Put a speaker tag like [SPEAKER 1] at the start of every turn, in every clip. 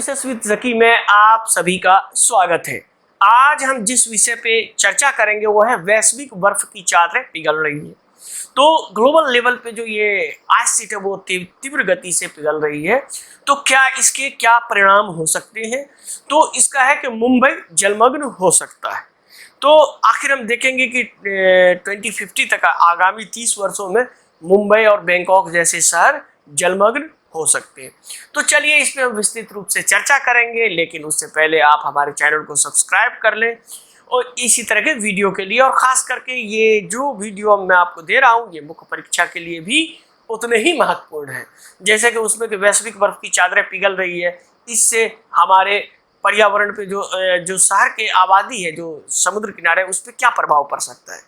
[SPEAKER 1] Analysis with जकी में आप सभी का स्वागत है। आज हम जिस विषय पे चर्चा करेंगे वो है वैश्विक बर्फ की चादरें पिघल रही है। तो ग्लोबल लेवल पे जो ये आइस शीट है वो तीव्र गति से पिघल रही है। तो क्या इसके क्या परिणाम हो सकते हैं? तो इसका है कि मुंबई जलमग्न हो सकता है। तो आखिर हम देखेंगे कि 2050 तक आगामी 30 वर्षों में मुंबई और बैंकॉक जैसे शहर जलमग्न हो सकते हैं। तो चलिए इस पे हम विस्तृत रूप से चर्चा करेंगे, लेकिन उससे पहले आप हमारे चैनल को सब्सक्राइब कर लें और इसी तरह के वीडियो के लिए, और खास करके ये जो वीडियो मैं आपको दे रहा हूँ ये मुख्य परीक्षा के लिए भी उतने ही महत्वपूर्ण है। जैसे कि उसमें कि वैश्विक बर्फ की चादरें पिघल रही है, इससे हमारे पर्यावरण पे जो शहर के आबादी है, जो समुद्र किनारे, उस पर क्या प्रभाव पड़ सकता है,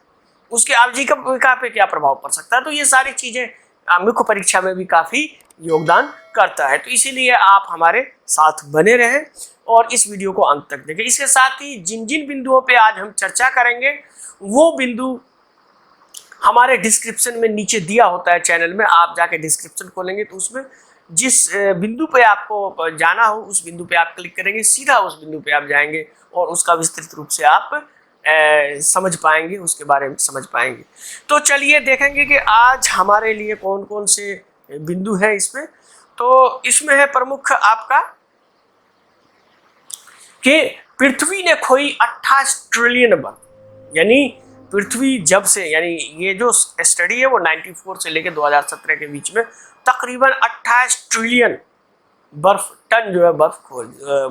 [SPEAKER 1] उसके आजीविका पे क्या प्रभाव पड़ सकता है। तो ये सारी चीजें मुख्य परीक्षा में भी काफी योगदान करता है। तो इसीलिए आप हमारे साथ बने रहें और इस वीडियो को अंत तक देखें। इसके साथ ही जिन जिन बिंदुओं पे आज हम चर्चा करेंगे वो बिंदु हमारे डिस्क्रिप्शन में नीचे दिया होता है चैनल में। आप जाके डिस्क्रिप्शन खोलेंगे तो उसमें जिस बिंदु पे आपको जाना हो उस बिंदु पे आप क्लिक करेंगे, सीधा उस बिंदु पे आप जाएंगे और उसका विस्तृत रूप से आप समझ पाएंगे, उसके बारे में समझ पाएंगे। तो चलिए देखेंगे कि आज हमारे लिए कौन कौन से बिंदु है इसमें। तो इसमें है प्रमुख आपका कि पृथ्वी ने खोई 28 ट्रिलियन बर्फ, यानी पृथ्वी जब से, यानी ये जो स्टडी है वो 94 से लेकर 2017 के बीच में तकरीबन 28 ट्रिलियन बर्फ टन जो है बर्फ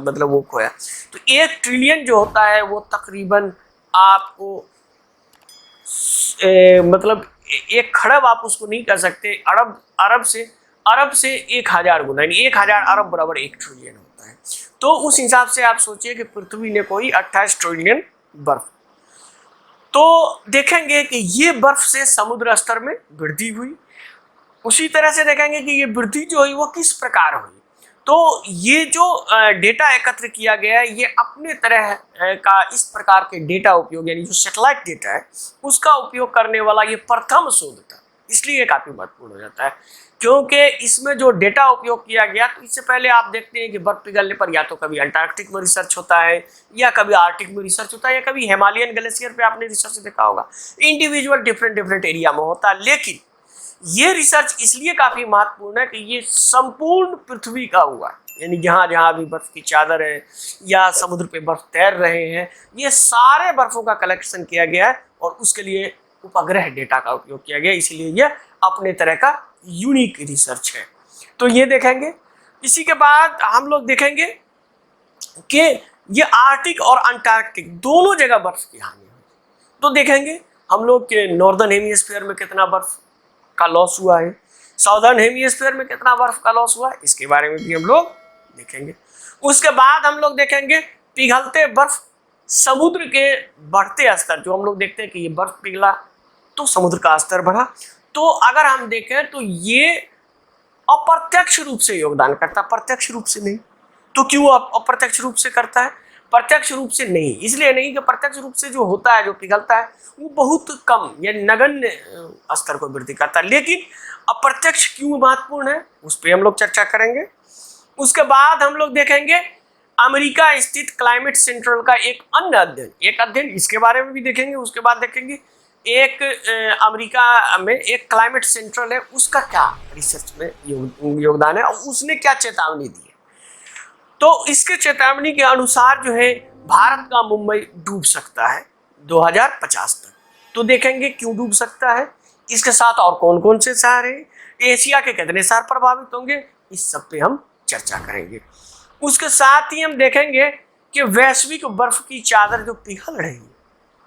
[SPEAKER 1] मतलब वो खोया। तो 1 ट्रिलियन जो होता है वो तकरीबन आपको मतलब 1 खरब आप उसको नहीं कर सकते, अरब से 1000 गुना, यानी 1000 अरब बराबर 1 ट्रिलियन होता है। तो उस हिसाब से आप सोचिए कि पृथ्वी ने कोई 28 ट्रिलियन बर्फ। तो देखेंगे कि ये बर्फ से समुद्र स्तर में वृद्धि हुई, उसी तरह से देखेंगे कि ये वृद्धि जो हुई वो किस प्रकार हुई। तो ये जो डेटा एकत्र किया गया है ये अपने तरह का इस प्रकार के डेटा उपयोग, यानी जो सैटेलाइट डेटा है उसका उपयोग करने वाला ये प्रथम शोध था। इसलिए काफी महत्वपूर्ण हो जाता है क्योंकि इसमें जो डेटा उपयोग किया गया, तो इससे पहले आप देखते हैं कि बर्फ पिघलने पर या तो कभी अंटार्कटिक में रिसर्च होता है, या कभी आर्कटिक में रिसर्च होता है, या कभी हिमालयन ग्लेशियर पे आपने रिसर्च देखा होगा। इंडिविजुअल डिफरेंट एरिया में होता है, लेकिन ये रिसर्च इसलिए काफी महत्वपूर्ण है कि ये संपूर्ण पृथ्वी का हुआ, यानी जहां जहां भी बर्फ की चादर है या समुद्र पे बर्फ तैर रहे हैं, ये सारे बर्फों का कलेक्शन किया गया है और उसके लिए उपग्रह डेटा का उपयोग किया गया। इसलिए ये अपने तरह का यूनिक रिसर्च है। तो ये देखेंगे। इसी के बाद हम लोग देखेंगे कि ये आर्कटिक और अंटार्कटिक दोनों जगह बर्फ की हानि हुई। तो देखेंगे हम लोग के नॉर्दर्न हेमिस्फीयर में कितना बर्फ का लॉस हुआ है, साउदर्न हेमिस्फीयर में कितना बर्फ का लॉस हुआ है, इसके बारे में भी हम लोग देखेंगे। उसके बाद हम लोग देखेंगे पिघलते बर्फ, समुद्र के बढ़ते स्तर। जो हम लोग देखते हैं कि ये बर्फ पिघला तो समुद्र का स्तर बढ़ा। तो अगर हम देखें तो ये अप्रत्यक्ष रूप से योगदान करता, प्रत्यक्ष रूप से नहीं। तो क्यों अप्रत्यक्ष रूप से करता है? प्रत्यक्ष रूप से नहीं, इसलिए नहीं कि प्रत्यक्ष रूप से जो होता है, जो पिघलता है, वो बहुत कम या नगण्य स्तर को वृद्धि करता है, लेकिन अप्रत्यक्ष क्यों महत्वपूर्ण है उस पर हम लोग चर्चा करेंगे। उसके बाद हम लोग देखेंगे अमेरिका स्थित क्लाइमेट सेंट्रल का एक अन्य अध्ययन, इसके बारे में भी देखेंगे। उसके बाद देखेंगे एक अमेरिका में एक क्लाइमेट सेंट्रल है, उसका क्या रिसर्च में योगदान है और उसने क्या चेतावनी दी है। तो इसके चेतावनी के अनुसार जो है भारत का मुंबई डूब सकता है 2050 तक। तो देखेंगे क्यों डूब सकता है, इसके साथ और कौन कौन से शहर हैं, एशिया के कितने शहर प्रभावित होंगे, इस सब पे हम चर्चा करेंगे। उसके साथ ही हम देखेंगे कि वैश्विक बर्फ की चादर जो पिघल रही है,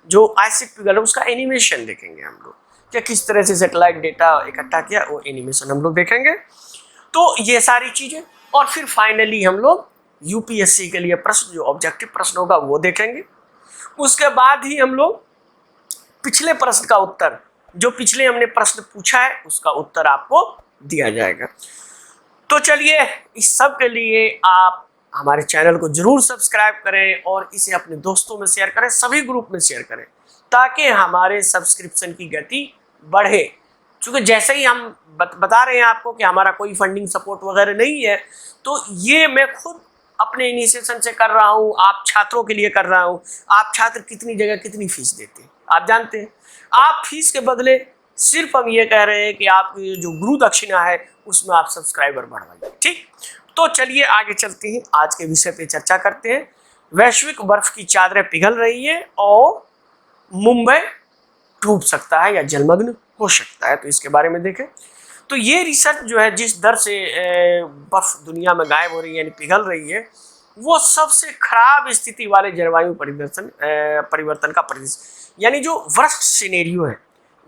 [SPEAKER 1] जो आइस शीट पिघल है, उसका एनिमेशन देखेंगे हम लोग, क्या किस तरह से सैटेलाइट डेटा इकट्ठा किया, वो एनिमेशन हम लोग देखेंगे। तो ये सारी चीजें, और फिर फाइनली हम लोग यूपीएससी के लिए प्रश्न, जो ऑब्जेक्टिव प्रश्न होगा वो देखेंगे। उसके बाद ही हम लोग पिछले प्रश्न का उत्तर, जो पिछले हमने प्रश्न पूछा है उसका उत्तर आपको दिया जाएगा। तो चलिए इस सब के लिए आप हमारे चैनल को जरूर सब्सक्राइब करें और इसे अपने दोस्तों में शेयर करें, सभी ग्रुप में शेयर करें, ताकि हमारे सब्सक्रिप्शन की गति बढ़े। क्योंकि जैसे ही हम बता रहे हैं आपको कि हमारा कोई फंडिंग सपोर्ट वगैरह नहीं है, तो ये मैं खुद अपने इनिशिएशन से कर रहा हूँ, आप छात्रों के लिए कर रहा हूँ। आप छात्र कितनी जगह कितनी फीस देते हैं आप जानते हैं। आप फीस के बदले सिर्फ हम ये कह रहे हैं कि आप जो गुरु दक्षिणा है उसमें आप सब्सक्राइबर बढ़वाइए। ठीक, तो चलिए आगे चलते हैं, आज के विषय पे चर्चा करते हैं। वैश्विक बर्फ की चादरें पिघल रही है और मुंबई डूब सकता है या जलमग्न हो सकता है, तो इसके बारे में देखें। तो ये रिसर्च जो है जिस दर से बर्फ दुनिया में गायब हो रही है यानी पिघल रही है, वो सबसे खराब स्थिति वाले जलवायु परिवर्तन का यानी जो वर्स्ट सिनेरियो है,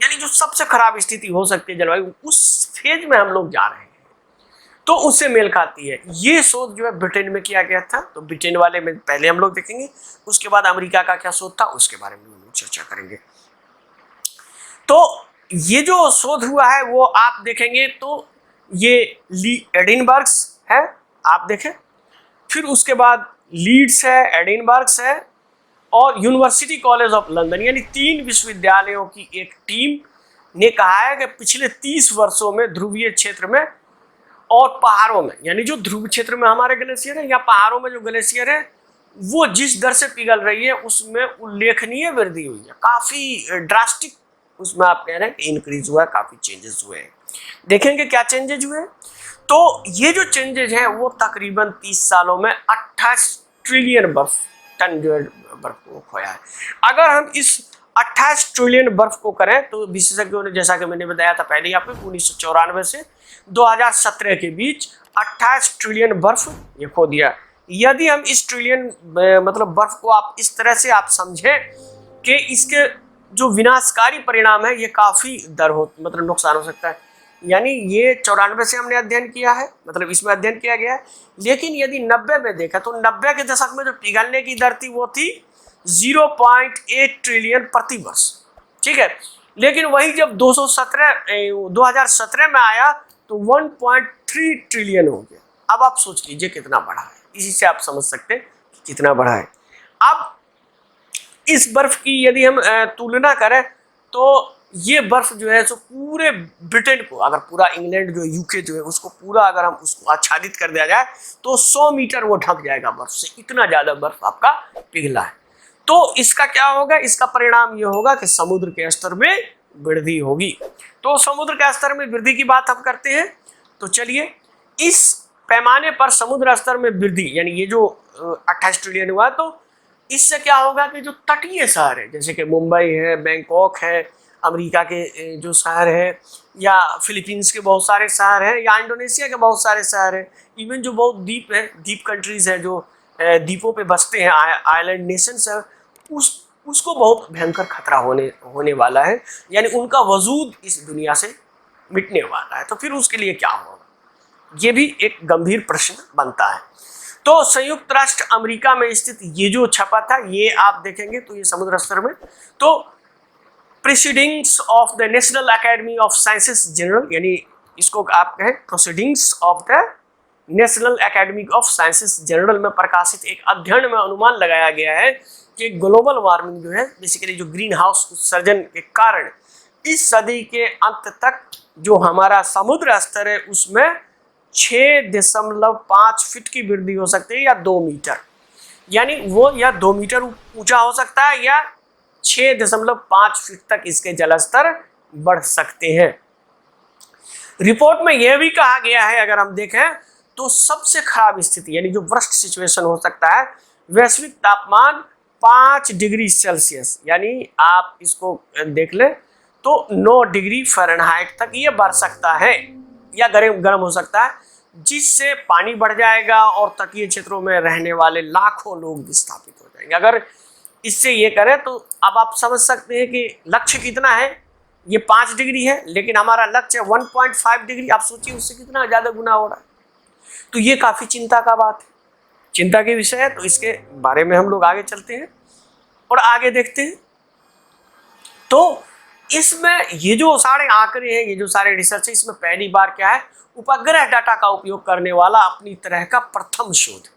[SPEAKER 1] यानी जो सबसे खराब स्थिति हो सकती है जलवायु, उस फेज में हम लोग जा रहे हैं, तो उससे मेल खाती है। ये शोध जो है ब्रिटेन में किया गया था, तो ब्रिटेन वाले में पहले हम लोग देखेंगे, उसके बाद अमेरिका का क्या शोध था उसके बारे में हम लोग चर्चा करेंगे। तो ये जो शोध हुआ है वो आप देखेंगे तो ये एडिनबर्ग्स है, आप देखें, फिर उसके बाद लीड्स है, एडिनबर्ग्स है और यूनिवर्सिटी कॉलेज ऑफ लंदन, यानी 3 विश्वविद्यालयों की एक टीम ने कहा है कि पिछले 30 वर्षों में ध्रुवीय क्षेत्र में और पहाड़ों में, यानी जो ध्रुव क्षेत्र में हमारे ग्लेशियर है या पहाड़ों में जो ग्लेशियर है, वो जिस दर से पिघल रही है उसमें उल्लेखनीय वृद्धि हुई है, काफी ड्रास्टिक उसमें आप कह रहे हैं इंक्रीज हुआ है, काफी चेंजेस हुए हैं। देखेंगे क्या चेंजेस हुए। तो ये जो चेंजेस हैं वो तकरीबन 30 सालों में 28 ट्रिलियन टन जो बर्फ को खोया है। अगर हम इस 28 ट्रिलियन बर्फ को करें तो विशेषज्ञों ने, जैसा कि मैंने बताया था पहले ही आपको, 1994 से 2017 के बीच 28 ट्रिलियन बर्फ ये खो दिया। यदि हम इस ट्रिलियन मतलब बर्फ को आप इस तरह से आप समझें कि इसके जो विनाशकारी परिणाम है ये काफी मतलब नुकसान हो सकता है। यानी ये 94 से हमने अध्ययन किया है, मतलब इसमें अध्ययन किया गया है, लेकिन यदि 90 में देखा तो 90 के दशक में जो पिघलने की दर थी वो थी 0.8 ट्रिलियन प्रति वर्ष। ठीक है, लेकिन वही जब 2017 में आया तो 1.3 ट्रिलियन हो गया। अब आप सोच लीजिए कितना बढ़ा है, इसी से आप समझ सकते हैं कितना बढ़ा है। अब इस बर्फ की यदि हम तुलना करें तो ये बर्फ जो है सो पूरे ब्रिटेन को, अगर पूरा इंग्लैंड जो यूके जो है उसको पूरा अगर हम उसको आच्छादित कर दिया जाए तो 100 मीटर वो ढक जाएगा बर्फ से, इतना ज्यादा बर्फ आपका पिघला है। तो इसका क्या होगा, इसका परिणाम ये होगा कि समुद्र के स्तर में वृद्धि होगी। तो समुद्र के स्तर में वृद्धि की बात हम करते हैं, तो चलिए इस पैमाने पर समुद्र स्तर में वृद्धि यानी ये जो 28 ट्रिलियन हुआ, तो इससे क्या होगा कि जो तटीय शहर है जैसे कि मुंबई है, बैंकॉक है, अमेरिका के जो शहर है, या फिलीपींस के बहुत सारे शहर हैं, या इंडोनेशिया के बहुत सारे शहर हैं, इवन जो बहुत द्वीप है, द्वीप कंट्रीज है जो द्वीपों पे बसते हैं, आइलैंड नेशंस है, उसको बहुत भयंकर खतरा होने वाला है, यानी उनका वजूद इस दुनिया से मिटने वाला है। तो फिर उसके लिए क्या होगा, ये भी एक गंभीर प्रश्न बनता है। तो संयुक्त राष्ट्र अमेरिका में स्थित ये जो छपा था ये आप देखेंगे तो ये समुद्र स्तर में, तो proceedings of the national academy of sciences general, यानी इसको आप कहें proceedings of the national academy of sciences general में प्रकाशित एक अध्ययन में अनुमान लगाया गया है कि ग्लोबल वार्मिंग जो है बेसिकली जो ग्रीन हाउस उत्सर्जन के कारण इस सदी के अंत तक जो हमारा समुद्र स्तर है उसमें 6.5 फीट की वृद्धि हो सकती है, या 2 मीटर, यानी वो या 2 मीटर ऊंचा हो सकता है या 6.5 फीट तक इसके जलस्तर बढ़ सकते हैं। रिपोर्ट में यह भी कहा गया है, अगर हम देखें तो सबसे खराब स्थिति यानी जो वर्स्ट सिचुएशन हो सकता है, वैश्विक तापमान 5 डिग्री सेल्सियस, यानी आप इसको देख लें तो 9 डिग्री फ़ारेनहाइट तक ये बढ़ सकता है या गर्म हो सकता है, जिससे पानी बढ़ जाएगा और तटीय क्षेत्रों में रहने वाले लाखों लोग विस्थापित हो जाएंगे। अगर इससे ये करें तो अब आप समझ सकते हैं कि लक्ष्य कितना है, ये 5 डिग्री है लेकिन हमारा लक्ष्य 1.5 डिग्री, आप सोचिए उससे कितना ज़्यादा गुना हो रहा है। तो ये काफ़ी चिंता का बात है, चिंता के विषय है। तो इसके बारे में हम लोग आगे चलते हैं और आगे देखते हैं। तो इसमें ये जो सारे आंकड़े हैं, ये जो सारे रिसर्च है, इसमें पहली बार क्या है, उपग्रह डाटा का उपयोग करने वाला अपनी तरह का प्रथम शोध,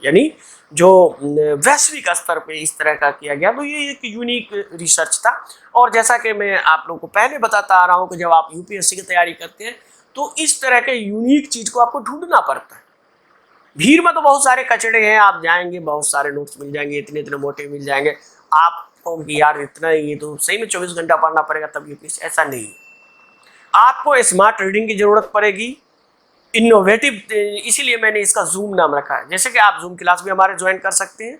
[SPEAKER 1] यानी जो वैश्विक स्तर पे इस तरह का किया गया। तो ये एक यूनिक रिसर्च था। और जैसा कि मैं आप लोगों को पहले बताता आ रहा हूँ कि जब आप यूपीएससी की तैयारी करते हैं तो इस तरह के यूनिक चीज़ को आपको ढूंढना पड़ता है। भीड़ में तो बहुत सारे कचड़े हैं, आप जाएंगे बहुत सारे नोट्स मिल जाएंगे, इतने इतने मोटे मिल जाएंगे आपको कि यार इतना ये तो सही में 24 घंटा पढ़ना पड़ेगा तब यूपीएससी, ऐसा नहीं। आपको स्मार्ट रीडिंग की जरूरत पड़ेगी, इनोवेटिव, इसीलिए मैंने इसका जूम नाम रखा है। जैसे कि आप जूम क्लास भी हमारे ज्वाइन कर सकते हैं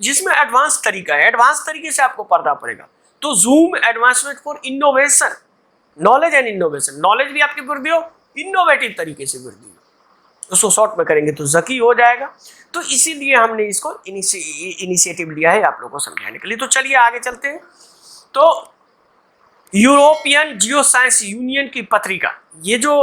[SPEAKER 1] जिसमें एडवांस तरीका है, एडवांस तरीके से आपको पढ़ना पड़ेगा। तो zoom advancement for innovation, knowledge and innovation, knowledge भी आपकी वृद्धि हो, इनोवेटिव तरीके से वृद्धि हो, उसको शॉर्ट में करेंगे तो जकी हो जाएगा। तो इसीलिए हमने इसको इनिशिएटिव लिया है आप लोगों को समझाने के लिए। तो चलिए आगे चलते हैं। तो यूरोपियन जियो साइंस यूनियन की पत्रिका, ये जो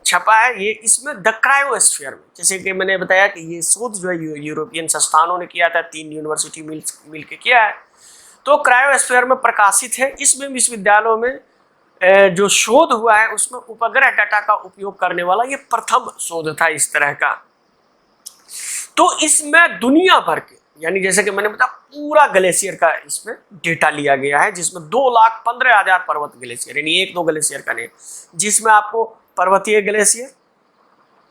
[SPEAKER 1] छपा है ये, इसमें द क्रायोस्फीयर में, जैसे कि मैंने बताया कि ये शोध जो है यूरोपियन संस्थानों ने किया था, 3 यूनिवर्सिटी मिल के किया है, तो क्रायोस्फीयर में प्रकाशित है। इसमें विश्वविद्यालयों में जो शोध हुआ है उसमें उपग्रह डाटा का उपयोग करने वाला ये प्रथम शोध था इस तरह का। तो इसमें दुनिया भर के, यानी जैसे कि मैंने बताया पूरा ग्लेशियर का इसमें डेटा लिया गया है, जिसमें 2,15,000 पर्वत ग्लेशियर, यानी 1-2 ग्लेशियर का नहीं, जिसमें आपको पर्वतीय ग्लेशियर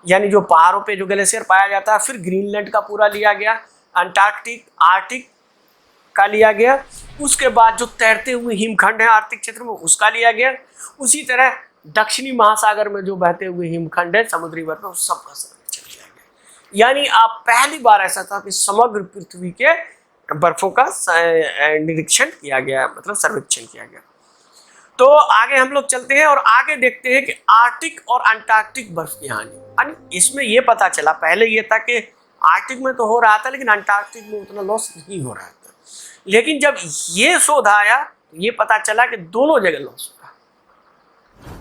[SPEAKER 1] यानी जो पहाड़ों पे जो ग्लेशियर पाया जाता है, फिर ग्रीनलैंड का पूरा लिया गया, अंटार्कटिक आर्टिक का लिया गया, उसके बाद जो तैरते हुए हिमखंड है आर्कटिक क्षेत्र में उसका लिया गया, उसी तरह दक्षिणी महासागर में जो बहते हुए हिमखंड है समुद्री बर्फ में उस सबका सर्वेक्षण किया गया। यानी आप पहली बार ऐसा था कि समग्र पृथ्वी के बर्फों का निरीक्षण किया गया, मतलब सर्वेक्षण किया गया। तो आगे हम लोग चलते हैं और आगे देखते हैं कि आर्कटिक और अंटार्कटिक बर्फ की हानि। इसमें यह पता चला, पहले यह था कि आर्कटिक में तो हो रहा था लेकिन अंटार्कटिक में उतना लॉस नहीं हो रहा था, लेकिन जब ये शोध आया तो ये पता चला कि दोनों जगह लॉस हो रहा।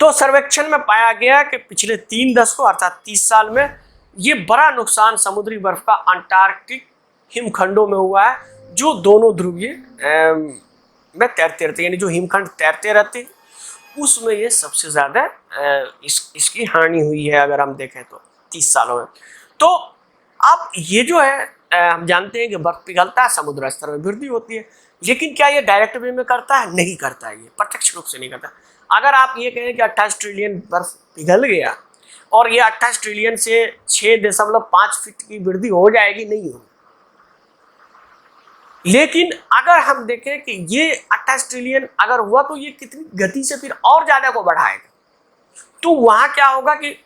[SPEAKER 1] तो सर्वेक्षण में पाया गया कि पिछले 3 दशकों अर्थात 30 साल में ये बड़ा नुकसान समुद्री बर्फ का अंटार्कटिक हिमखंडों में हुआ है, जो दोनों ध्रुवीय में तैरते रहते, यानी जो हिमखंड तैरते रहते उसमें ये सबसे ज्यादा इसकी हानि हुई है अगर हम देखें तो 30 सालों में। तो अब ये जो है हम जानते हैं कि बर्फ पिघलता है, समुद्र स्तर में वृद्धि होती है, लेकिन क्या ये डायरेक्ट वे में करता है? नहीं करता है, ये प्रत्यक्ष रूप से नहीं करता। अगर आप ये कहें कि 28 ट्रिलियन बर्फ पिघल गया और ये 28 ट्रिलियन से 6.5 फीट की वृद्धि हो जाएगी, नहीं होगी। लेकिन अगर हम देखें कि ये 28 ट्रिलियन अगर हुआ तो ये कितनी गति से फिर और ज्यादा को बढ़ाएगा, तो वहां क्या होगा कि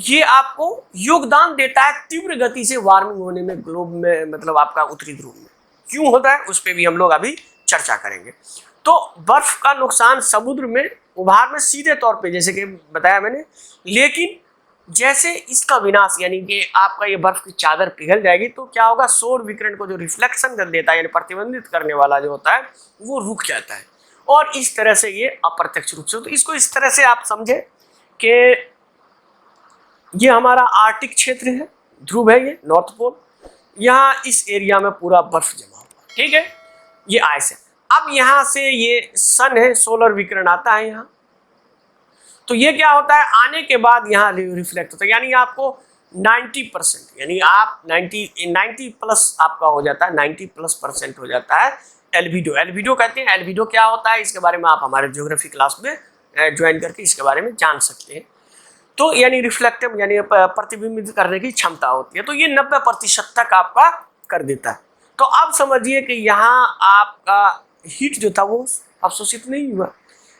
[SPEAKER 1] ये आपको योगदान देता है तीव्र गति से वार्मिंग होने में ग्लोब में, मतलब आपका उत्तरी ध्रुव में। क्यों होता है उस पर भी हम लोग अभी चर्चा करेंगे। तो बर्फ का नुकसान समुद्र में उभार में सीधे तौर पे जैसे कि बताया मैंने, लेकिन जैसे इसका विनाश यानी कि आपका ये बर्फ की चादर पिघल जाएगी तो क्या होगा, सौर विकिरण को जो रिफ्लेक्शन कर देता है यानी प्रतिबंधित करने वाला जो होता है वो रुक जाता है, और इस तरह से ये अप्रत्यक्ष रूप से। तो इसको इस तरह से आप समझे कि ये हमारा आर्कटिक क्षेत्र है, ध्रुव है ये नॉर्थ पोल, यहाँ इस एरिया में पूरा बर्फ जमा हुआ, ठीक है, ये आइस है। अब यहाँ से ये सन है, सोलर विकिरण आता है यहाँ, तो ये क्या होता है, आने के बाद यहाँ रिफ्लेक्ट होता है, यानी आपको 90% यानी आप 90 प्लस आपका हो जाता है, 90+% हो जाता है एल्बिडो। एल्बिडो कहते हैं, एल्बिडो क्या होता है इसके बारे में आप हमारे ज्योग्राफी क्लास में ज्वाइन करके इसके बारे में जान सकते हैं। तो यानी रिफ्लेक्टिव यानी प्रतिबिंबित करने की क्षमता होती है, तो ये 90% तक आपका कर देता है। तो अब समझिए कि यहाँ आपका हीट जो था वो अवशोषित नहीं हुआ,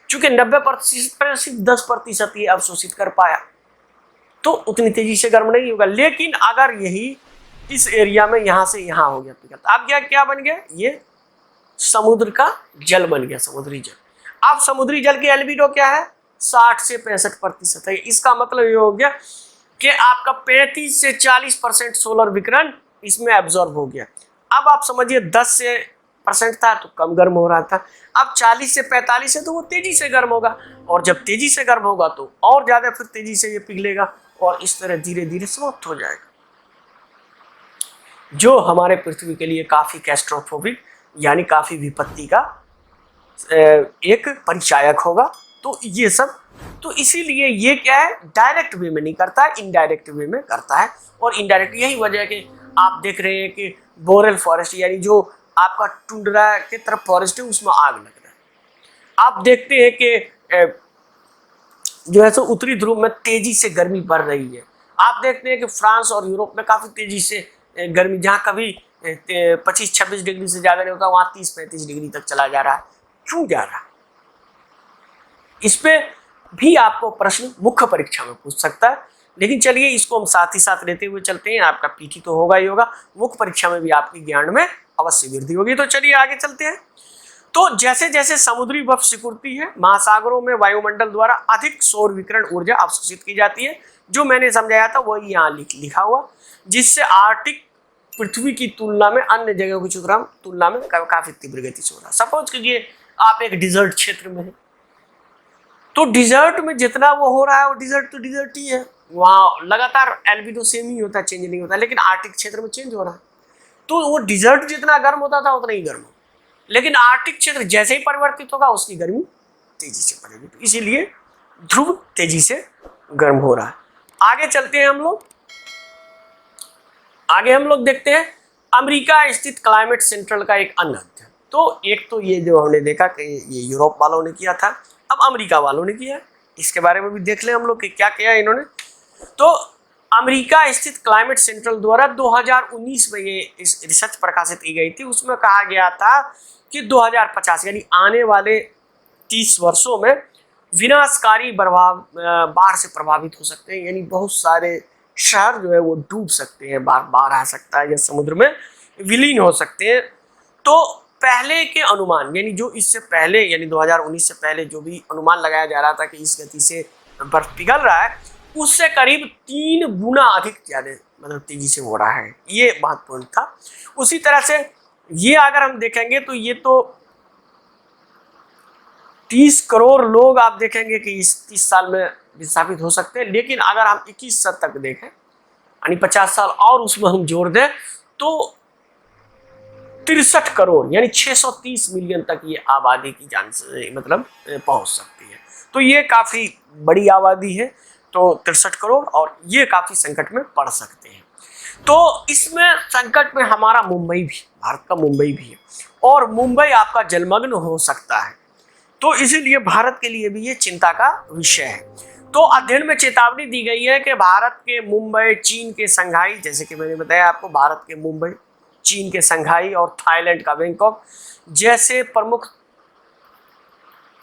[SPEAKER 1] चूंकि 90% पर सिर्फ 10% ही अवशोषित कर पाया, तो उतनी तेजी से गर्म नहीं होगा। लेकिन अगर यही इस एरिया में यहाँ से यहाँ हो गया पिघल, अब क्या बन गया, ये समुद्र का जल बन गया, समुद्री जल। अब समुद्री जल की एल्बिडो क्या है, 60 से 65% है। इसका मतलब ये हो गया कि आपका 35 से 40% सोलर विकिरण इसमें एब्जॉर्ब हो गया। अब आप समझिए 10% था तो कम गर्म हो रहा था, अब 40 से 45 है तो वो तेजी से गर्म होगा, और जब तेजी से गर्म होगा तो और ज्यादा फिर तेजी से ये पिघलेगा, और इस तरह धीरे धीरे समाप्त हो जाएगा, जो हमारे पृथ्वी के लिए काफी कैटास्ट्रोफिक यानी काफी विपत्ति का एक परिचायक होगा। तो ये सब, तो इसीलिए ये क्या है, डायरेक्ट वे में नहीं करता है, इनडायरेक्ट वे में करता है। और इनडायरेक्ट यही वजह है कि आप देख रहे हैं कि बोरेल फॉरेस्ट यानी जो आपका टुंड्रा के तरफ फॉरेस्ट है उसमें आग लग रहा है। आप देखते हैं कि जो है सो उत्तरी ध्रुव में तेजी से गर्मी बढ़ रही है, आप देखते हैं कि फ्रांस और यूरोप में काफ़ी तेज़ी से गर्मी, जहाँ कभी 25-26 डिग्री से ज़्यादा नहीं होता, वहाँ 30-35 डिग्री तक चला जा रहा है। क्यों जा रहा है? इस पे भी आपको प्रश्न मुख्य परीक्षा में पूछ सकता है, लेकिन चलिए इसको हम साथ ही साथ लेते हुए चलते हैं। आपका पीटी तो होगा ही होगा, मुख्य परीक्षा में भी आपके ज्ञान में अवश्य वृद्धि होगी। तो चलिए आगे चलते हैं। तो जैसे जैसे समुद्री बर्फ सिकुड़ती है, महासागरों में वायुमंडल द्वारा अधिक सौर विकिरण ऊर्जा अवशोषित की जाती है, जो मैंने समझाया था वही यहाँ लिखा हुआ, जिससे आर्कटिक पृथ्वी की तुलना में अन्य जगहों की तुलना में काफी तीव्र गति से हो रहा है। सपोज कीजिए आप एक डिजर्ट क्षेत्र में है, तो डिजर्ट में जितना वो हो रहा है वो डिजर्ट तो डिजर्ट ही है, वहाँ लगातार एल्बिडो सेम ही होता है, चेंज नहीं होता। लेकिन आर्कटिक क्षेत्र में चेंज हो रहा है, तो वो डिजर्ट जितना गर्म होता था उतना ही गर्म हो, लेकिन आर्कटिक क्षेत्र जैसे ही परिवर्तित होगा उसकी गर्मी तेजी से बढ़ेगी, तो इसीलिए ध्रुव तेजी से गर्म हो रहा है। आगे चलते हैं हम लोग, देखते हैं अमेरिका स्थित क्लाइमेट सेंट्रल का एक अन्य अध्ययन। तो एक तो ये जो हमने देखा कि ये यूरोप वालों ने किया था, अब अमेरिका वालों ने किया, इसके बारे में भी देख लें हम लोग कि क्या किया इन्होंने। तो अमेरिका स्थित क्लाइमेट सेंट्रल द्वारा 2019 में ये रिसर्च प्रकाशित की गई थी। उसमें कहा गया था कि 2050 यानी आने वाले 30 वर्षों में विनाशकारी बाढ़ से प्रभावित हो सकते हैं, यानी बहुत सारे शहर जो है वो डूब सकते हैं, बाढ़ आ सकता है या समुद्र में विलीन हो सकते हैं। तो पहले के अनुमान, यानी जो इससे पहले यानी 2019 से पहले जो भी अनुमान लगाया जा रहा था कि इस गति से बर्फ पिघल रहा है, उससे करीब 3 गुना अधिक ज़्यादा मतलब तेजी से हो रहा है, ये महत्वपूर्ण था। उसी तरह से ये अगर हम देखेंगे तो ये तो 30 करोड़ लोग आप देखेंगे कि इस 30 साल में विस्थापित हो सकते हैं, लेकिन अगर हम 21 साल तक देखें यानी 50 साल और उसमें हम जोड़ दें तो 63 करोड़ यानी 630 मिलियन तक ये आबादी की मतलब पहुंच सकती है। तो ये काफ़ी बड़ी आबादी है, तो 63 करोड़, और ये काफ़ी संकट में पड़ सकते हैं। तो इसमें संकट में हमारा मुंबई भी, भारत का मुंबई भी है, और मुंबई आपका जलमग्न हो सकता है, तो इसीलिए भारत के लिए भी ये चिंता का विषय है। तो अध्ययन में चेतावनी दी गई है कि भारत के मुंबई, चीन के शंघाई, जैसे कि मैंने बताया आपको, भारत के मुंबई, चीन के शंघाई और थाईलैंड का बैंकॉक जैसे प्रमुख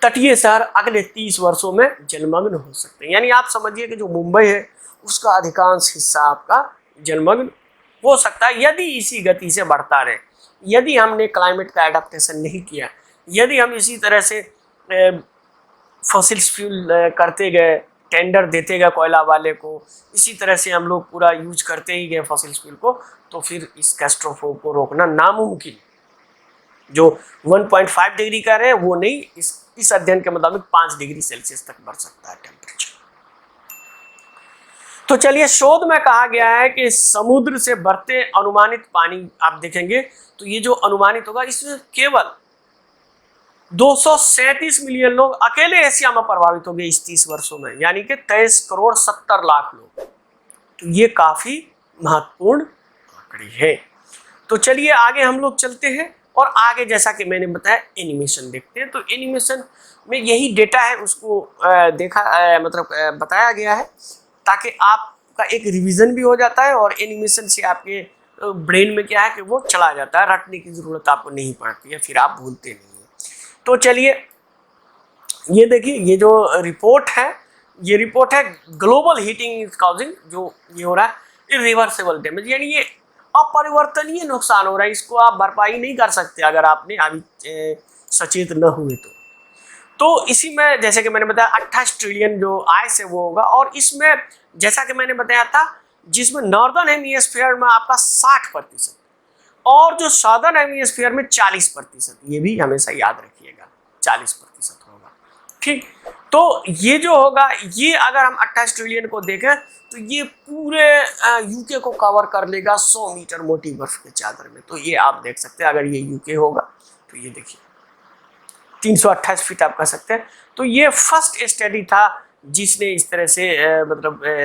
[SPEAKER 1] तटीय शहर अगले 30 वर्षों में जलमग्न हो सकते हैं। यानी आप समझिए कि जो मुंबई है उसका अधिकांश हिस्सा आपका जलमग्न हो सकता है यदि इसी गति से बढ़ता रहे, यदि हमने क्लाइमेट का एडाप्टेशन नहीं किया, यदि हम इसी तरह से फॉसिल्स फ्यूल करते गए, टेंडर देते गए कोयला वाले को, इसी तरह से हम लोग पूरा यूज करते ही गए फॉसिल्स फ्यूल को, तो फिर इस कैटास्ट्रोफे को रोकना नामुमकिन। जो 1.5 डिग्री का रहे वो नहीं, इस अध्ययन के मुताबिक 5 डिग्री सेल्सियस तक बढ़ सकता है टेम्परेचर। तो चलिए, शोध में कहा गया है कि समुद्र से बढ़ते अनुमानित पानी आप देखेंगे तो ये जो अनुमानित होगा इसमें केवल 237 मिलियन लोग अकेले एशिया में प्रभावित होंगे इस 30 वर्षों में, यानी कि 23 करोड़ 70 लाख लोग। तो ये काफी महत्वपूर्ण आंकड़े है। तो चलिए आगे हम लोग चलते हैं, और आगे जैसा कि मैंने बताया एनिमेशन देखते हैं। तो एनिमेशन में यही डेटा है उसको बताया गया है, ताकि आपका एक रिवीजन भी हो जाता है, और एनिमेशन से आपके ब्रेन में क्या है कि वो चला जाता है, रटने की जरूरत आपको नहीं पड़ती है, फिर आप भूलते नहीं है। तो चलिए ये देखिए, ये जो रिपोर्ट है, ये रिपोर्ट है ग्लोबल हीटिंग इज काउजिंग, जो ये हो रहा है इरिवर्सिबल डैमेज, यानी ये अपरिवर्तनीय नुकसान हो रहा है, इसको आप भरपाई नहीं कर सकते अगर आपने अभी सचेत न हुए तो इसी में जैसे कि मैंने बताया 28 ट्रिलियन जो आय से वो होगा, और इसमें जैसा कि मैंने बताया था जिसमें नॉर्दर्न हेमिस्फीयर में आपका 60% और जो साउदर्न हेमिस्फीयर में 40%, ये भी हमेशा याद रखिएगा 40% होगा। ठीक, तो ये जो होगा, ये अगर हम 28 ट्रिलियन को देखें तो ये पूरे यूके को कवर कर लेगा 100 मीटर मोटी बर्फ के चादर में। तो ये आप देख सकते हैं, अगर ये यूके होगा तो ये देखिए 328 फीट आप कह सकते हैं। तो ये फर्स्ट स्टडी था जिसने इस तरह से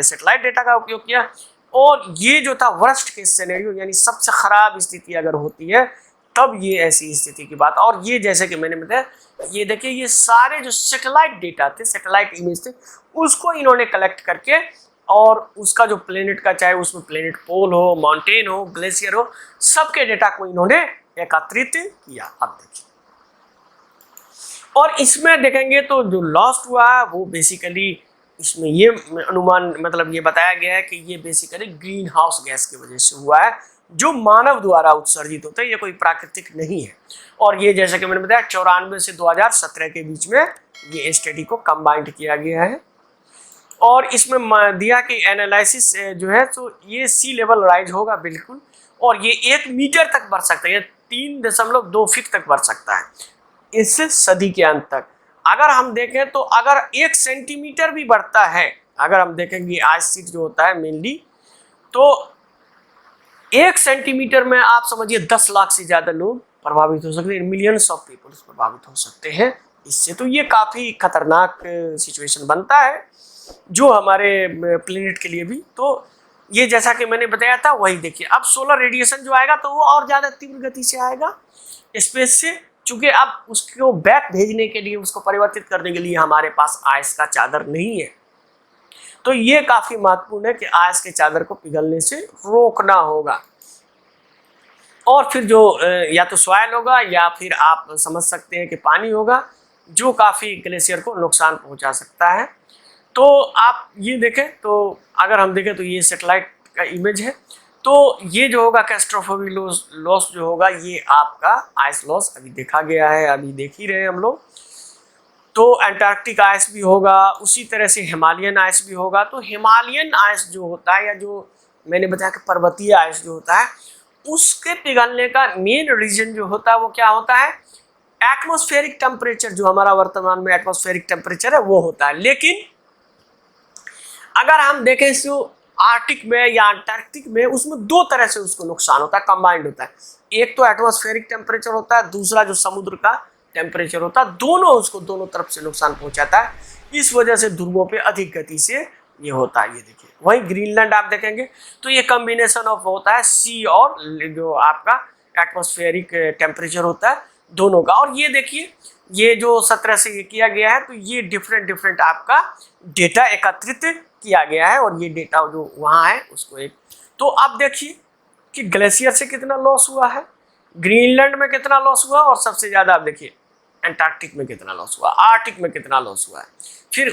[SPEAKER 1] सैटेलाइट डेटा का उपयोग किया, और ये जो था वर्स्ट केस सिनेरियो, यानी सबसे खराब स्थिति अगर होती है तब ये ऐसी स्थिति की बात। और ये जैसे कि मैंने बताया, ये देखिए ये सारे जो सैटेलाइट डेटा थे, सैटेलाइट इमेज थे, उसको इन्होंने कलेक्ट करके और उसका जो प्लेनेट का, चाहे उसमें प्लेनेट पोल हो, माउंटेन हो, ग्लेशियर हो, सबके डेटा को इन्होंने एकत्रित किया। अब देखिए, और इसमें देखेंगे तो जो लॉस्ट हुआ है वो बेसिकली, इसमें ये अनुमान मतलब ये बताया गया है कि ये बेसिकली ग्रीन हाउस गैस की वजह से हुआ है, जो मानव द्वारा उत्सर्जित होता है, ये कोई प्राकृतिक नहीं है। और ये जैसा कि मैंने बताया 94 से 2017 के बीच में ये स्टडी को कंबाइंड किया गया है। और इसमें दिया कि एनालिसिस जो है तो ये सी लेवल राइज होगा बिल्कुल, और ये 1 मीटर तक बढ़ सकता है, 3.2 फीट तक बढ़ सकता है इस सदी के अंत तक। अगर हम देखें तो अगर 1 सेंटीमीटर भी बढ़ता है, अगर हम देखेंगे आइस शीट जो होता है मेनली, तो 1 सेंटीमीटर में आप समझिए 10 लाख से ज़्यादा लोग प्रभावित हो सकते हैं, मिलियंस ऑफ पीपल्स प्रभावित हो सकते हैं इससे। तो ये काफ़ी खतरनाक सिचुएशन बनता है जो हमारे प्लेनेट के लिए भी। तो ये जैसा कि मैंने बताया था वही देखिए, अब सोलर रेडिएशन जो आएगा तो वो और ज़्यादा तीव्र गति से आएगा स्पेस से, चूँकि अब उसको बैक भेजने के लिए, उसको परिवर्तित करने के लिए हमारे पास आइस का चादर नहीं है। तो ये काफ़ी महत्वपूर्ण है कि आइस के चादर को पिघलने से रोकना होगा। और फिर जो या तो सॉइल होगा या फिर आप समझ सकते हैं कि पानी होगा, जो काफ़ी ग्लेशियर को नुकसान पहुंचा सकता है। तो आप ये देखें, तो अगर हम देखें तो ये सैटेलाइट का इमेज है, तो ये जो होगा कैटास्ट्रोफिक लॉस जो होगा, ये आपका आइस लॉस अभी देखा गया है, अभी देख ही रहे हैं हम लोग। तो एंटार्क्टिक आइस भी होगा, उसी तरह से हिमालयन आइस भी होगा। तो हिमालयन आइस जो होता है, या जो मैंने बताया कि पर्वतीय आइस जो होता है, उसके पिघलने का मेन रीजन जो होता है वो क्या होता है, एटमॉस्फेरिक टेम्परेचर, जो हमारा वर्तमान में एटमॉस्फेरिक टेम्परेचर है वो होता है। लेकिन अगर हम देखें तो आर्कटिक में या अंटार्कटिक में, उसमें 2 तरह से उसको नुकसान होता है, कंबाइंड होता है। एक तो एटमॉस्फेरिक टेम्परेचर होता है, दूसरा जो समुद्र का टेम्परेचर होता है, दोनों उसको दोनों तरफ से नुकसान पहुंचाता है। इस वजह से ध्रुवों पे अधिक गति से ये होता है। ये देखिए, वहीं ग्रीनलैंड आप देखेंगे तो ये कॉम्बिनेशन ऑफ होता है सी और जो आपका एटमॉस्फेरिक टेम्परेचर होता है, दोनों का। और ये देखिए, ये जो 17 से ये किया गया है, तो ये डिफरेंट आपका डेटा एकत्रित किया गया है, और ये डेटा जो वहाँ है उसको एक, तो आप देखिए कि ग्लेशियर से कितना लॉस हुआ है, ग्रीनलैंड में कितना लॉस हुआ, और सबसे ज़्यादा आप देखिए अंटार्कटिक में कितना लॉस हुआ, आर्कटिक में कितना लॉस हुआ है, फिर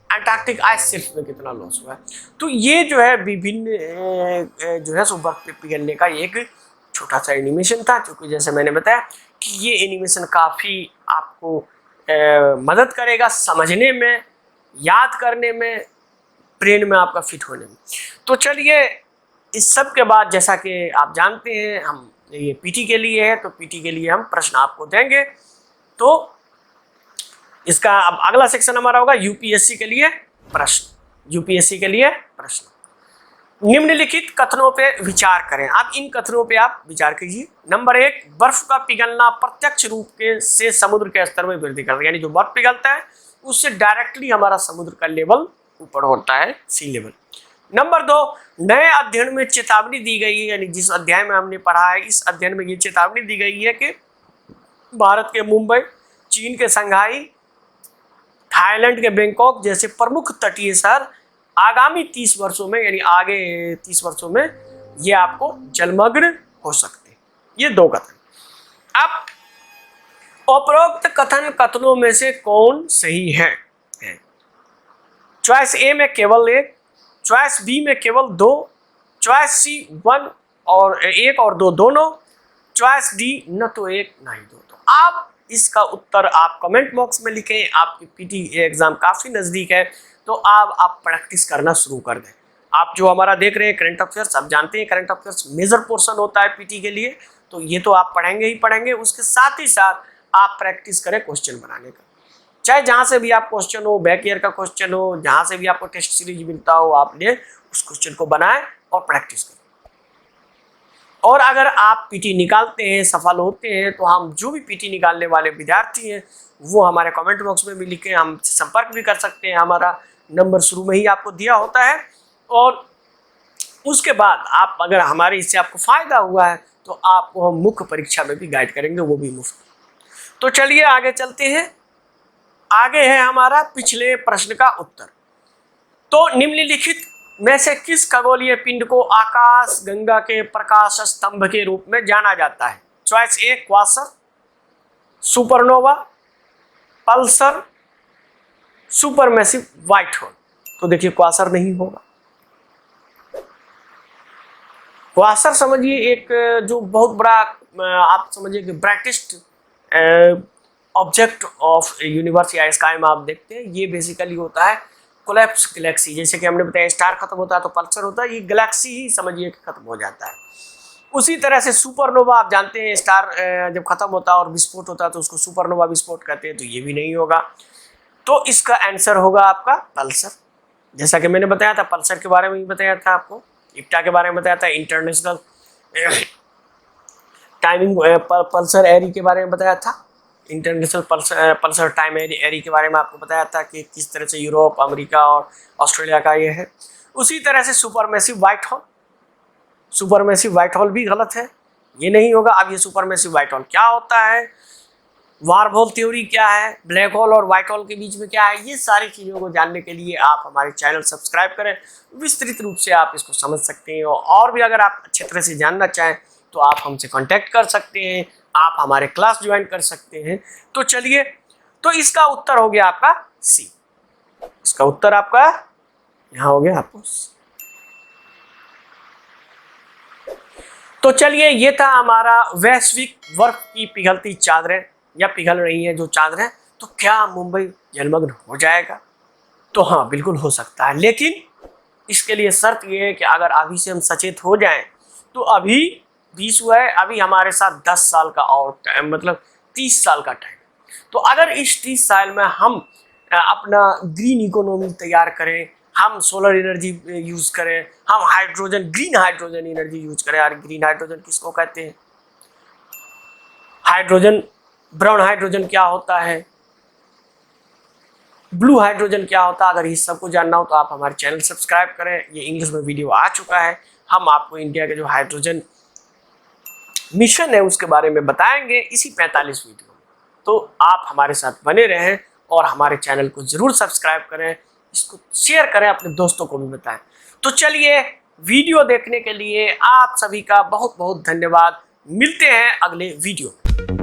[SPEAKER 1] अंटार्कटिक आइस शेल्फ में कितना लॉस हुआ है। तो ये जो है विभिन्न जो है सो बर्फ पे पिघलने का एक छोटा सा एनिमेशन था, क्योंकि जैसे मैंने बताया कि ये एनिमेशन काफ़ी आपको मदद करेगा समझने में, याद करने में, ब्रेन में आपका फिट होने में। तो चलिए, इस सब के बाद जैसा कि आप जानते हैं हम ये पीटी के लिए है, तो पीटी के लिए हम प्रश्न आपको देंगे। तो इसका अब अगला सेक्शन हमारा होगा यूपीएससी के लिए प्रश्न। यूपीएससी के लिए प्रश्न, निम्नलिखित कथनों पे विचार करें। अब इन कथनों पे आप विचार कीजिए। नंबर 1, बर्फ का पिघलना प्रत्यक्ष रूप से समुद्र के स्तर में वृद्धि करता है, यानी जो बर्फ पिघलता है उससे डायरेक्टली हमारा समुद्र का लेवल ऊपर होता है, सी लेवल। नंबर 2, नए अध्ययन में चेतावनी दी गई है, यानी जिस अध्याय में हमने पढ़ा है, इस अध्ययन में ये चेतावनी दी गई है कि भारत के मुंबई, चीन के शंघाई, थाईलैंड के बैंकॉक जैसे प्रमुख तटीय शहर आगामी 30 वर्षों में, यानी आगे 30 वर्षों में ये आपको जलमग्न हो सकते हैं। ये 2 कथन। अब उपरोक्त कथनों में से कौन सही है? चॉइस ए में केवल 1, चॉइस बी में केवल 2, चॉइस सी 1 और 1 और 2 दोनों, चॉइस डी न तो 1 न ही 2। तो आप इसका उत्तर आप कमेंट बॉक्स में लिखें। आपकी पीटी एग्जाम काफ़ी नज़दीक है, तो आप प्रैक्टिस करना शुरू कर दें। आप जो हमारा देख रहे हैं करंट अफेयर्स, आप जानते हैं करंट अफेयर्स मेजर पोर्शन होता है पीटी के लिए, तो ये तो आप पढ़ेंगे ही पढ़ेंगे, उसके साथ ही साथ आप प्रैक्टिस करें क्वेश्चन बनाने का। चाहे जहाँ से भी आप क्वेश्चन हो, बैक ईयर का क्वेश्चन हो, जहाँ से भी आपको टेस्ट सीरीज मिलता हो, आपने उस क्वेश्चन को बनाएं और प्रैक्टिस करें। और अगर आप पीटी निकालते हैं, सफल होते हैं, तो हम जो भी पीटी निकालने वाले विद्यार्थी हैं वो हमारे कमेंट बॉक्स में भी लिखें, हम संपर्क भी कर सकते हैं। हमारा नंबर शुरू में ही आपको दिया होता है, और उसके बाद आप अगर हमारे इससे आपको फ़ायदा हुआ है तो आपको हम मुख्य परीक्षा में भी गाइड करेंगे, वो भी मुफ्त। तो चलिए आगे चलते हैं। आगे है हमारा पिछले प्रश्न का उत्तर। तो निम्नलिखित में से किस खगोलीय पिंड को आकाश गंगा के प्रकाश स्तंभ के रूप में जाना जाता है? Choice a quasar, supernova, pulsar, supermassive white hole. तो देखिए क्वासर नहीं होगा। क्वासर समझिए एक जो बहुत बड़ा आप समझिए कि ब्राइटेस्ट ऑब्जेक्ट ऑफ यूनिवर्स या स्काई में आप देखते हैं, ये बेसिकली होता है कोलैप्स गैलेक्सी। जैसे कि हमने बताया स्टार खत्म होता है तो पल्सर होता है, ये गैलेक्सी ही समझिए कि खत्म हो जाता है। उसी तरह से सुपरनोवा आप जानते हैं, स्टार जब खत्म होता है और विस्फोट होता है तो उसको सुपरनोवा विस्फोट कहते हैं, तो ये भी नहीं होगा। तो इसका आंसर होगा आपका पल्सर। जैसा कि मैंने बताया था, पल्सर के बारे में भी बताया था आपको, इप्टा के बारे में बताया था, इंटरनेशनल टाइमिंग पल्सर एरी के बारे में बताया था, इंटरनेशनल पल्सर टाइम एरी के बारे में आपको बताया था कि किस तरह से यूरोप, अमेरिका और ऑस्ट्रेलिया का ये है। उसी तरह से supermassive white whole, supermassive white whole भी गलत है, ये नहीं होगा। अब ये सुपरमैसिव व्हाइट होल क्या होता है, वार्म होल थ्योरी क्या है, ब्लैक होल और व्हाइट होल के बीच में क्या है, ये सारी चीज़ों को जानने के लिए आप हमारे चैनल सब्सक्राइब करें, विस्तृत रूप से आप इसको समझ सकते हैं। और भी अगर आप अच्छे तरह से जानना चाहें तो आप हमसे कांटेक्ट कर सकते हैं, आप हमारे क्लास ज्वाइन कर सकते हैं। तो चलिए, तो इसका उत्तर हो गया आपका सी। इसका उत्तर आपका यहाँ हो गया आपको। तो चलिए, ये था हमारा वैश्विक बर्फ की पिघलती चादरें या पिघल रही हैं जो चादरें, तो क्या मुंबई जलमग्न हो जाएगा? तो हाँ, बिल्कुल हो सकता है, लेकिन इसके लिए शर्त ये है कि अगर अभी से हम सचेत हो जाएं, तो अभी 20 हुआ है, अभी हमारे साथ 10 साल का और टाइम, मतलब 30 साल का टाइम। तो अगर इस 30 साल में हम अपना ग्रीन इकोनॉमी तैयार करें, हम सोलर एनर्जी यूज करें, हम hydrogen, green hydrogen energy use करें। यार ग्रीन हाइड्रोजन किसको कहते हैं, हाइड्रोजन, ब्राउन हाइड्रोजन क्या होता है, ब्लू हाइड्रोजन क्या होता है, अगर इस सबको जानना हो तो आप हमारे चैनल सब्सक्राइब करें। ये इंग्लिश में वीडियो आ चुका है, हम आपको इंडिया के जो हाइड्रोजन मिशन है उसके बारे में बताएंगे इसी 45 वीडियो में। तो आप हमारे साथ बने रहें और हमारे चैनल को जरूर सब्सक्राइब करें, इसको शेयर करें, अपने दोस्तों को भी बताएं। तो चलिए, वीडियो देखने के लिए आप सभी का बहुत बहुत धन्यवाद। मिलते हैं अगले वीडियो में।